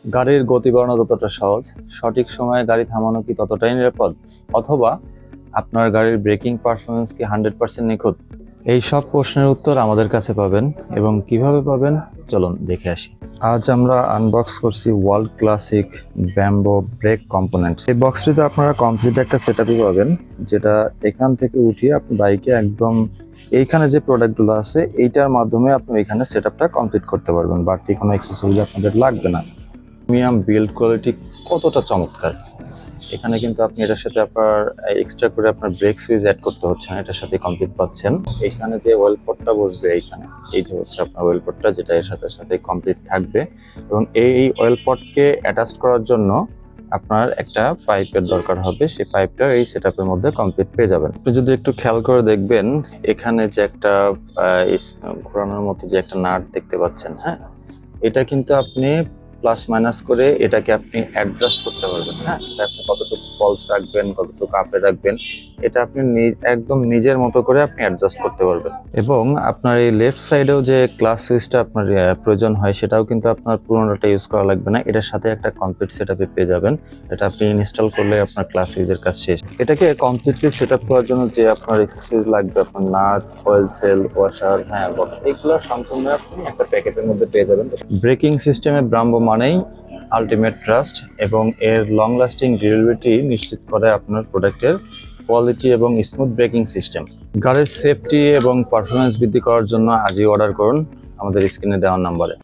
গাড়ির গতি বাড়ানো যতটা সহজ, সঠিক সময়ে গাড়ি থামানো কি ততটাই নিরাপদ? অথবা আপনার গাড়ির ব্রেকিং পারফরমেন্স কি 100% নিখুঁত? এই সব প্রশ্নের উত্তর আমাদের কাছে পাবেন। এবং কিভাবে পাবেন, চলুন দেখে আসি। আজ আমরা আনবক্স করছি world classic bamboo brake components. এই বক্সটিতে আপনারা কমপ্লিট একটা সেটআপই পাবেন, যেটা এখান থেকে উঠিয়ে আপনি বাইকে একদম এইখানে যে প্রোডাক্টগুলো আছে এইটার মাধ্যমে আপনি এখানে সেটআপটা কমপ্লিট করতে পারবেন। বাড়তি কোনো এক্সেসরিজ আপনাদের লাগবে না। প্রিমিয়াম বিল্ড কোয়ালিটি কতটা চমৎকার! এখানে কিন্তু আপনি এটার সাথে আপনার এক্সট্রা করে আপনার ব্রেক সুইচ অ্যাড করতে হচ্ছে না, এটার সাথে কমপ্লিট পাচ্ছেন। এখানে যে ওয়েল পটটা বসবে এইখানে, এই যে হচ্ছে আপনার ওয়েল পটটা, যেটা এর সাথে সাথে কমপ্লিট থাকবে। এবং এই ওয়েল পটকে অ্যাটাচ করার জন্য আপনার একটা পাইপের দরকার হবে, সেই পাইপটা এই সেটআপের মধ্যে কমপ্লিট পেয়ে যাবেন। আপনি যদি একটু খেয়াল করে দেখবেন, এখানে যে একটা ঘোরানোর মতো যে একটা নাট দেখতে পাচ্ছেন, হ্যাঁ, এটা কিন্তু আপনি প্লাস মাইনাস করে এটাকে আপনি অ্যাডজাস্ট করতে পারবেন। হ্যাঁ, এটা আপনি কতটুকু পলস রাখবেন, কতটুকু আপে রাখবেন, এটা আপনি একদম নিজের মতো করে আপনি অ্যাডজাস্ট করতে পারবেন। এবং আপনার এই লেফট সাইডেও যে ক্লাস সুইচটা আপনার প্রয়োজন হয়, সেটাও কিন্তু আপনার পুরোনোটা ইউজ করা লাগবে না, এটার সাথে একটা কমপ্লিট সেটআপে পেয়ে যাবেন। এটা আপনি ইনস্টল করলে আপনার ক্লাস সুইচের কাজ শেষ। এটাকে কমপ্লিটলি সেটআপ করার জন্য যে আপনার এক্সেসরিজ লাগবে, আপনার নাট, অয়েল সেল, ওয়াশার, হ্যাঁ, এগুলো সম্পূর্ণ আপনি একটা প্যাকেটের মধ্যে পেয়ে যাবেন। ব্রেকিং সিস্টেমে ব্রাম্বো মানেই আলটিমেট ট্রাস্ট, এবং এর লং লাস্টিং ডিউরেবিলিটি নিশ্চিত করে আপনার প্রোডাক্টের কোয়ালিটি এবং স্মুথ ব্রেকিং সিস্টেম। গাড়ির সেফটি এবং পারফরমেন্স বৃদ্ধি করার জন্য আজই অর্ডার করুন আমাদের স্ক্রিনে দেওয়া নাম্বারে।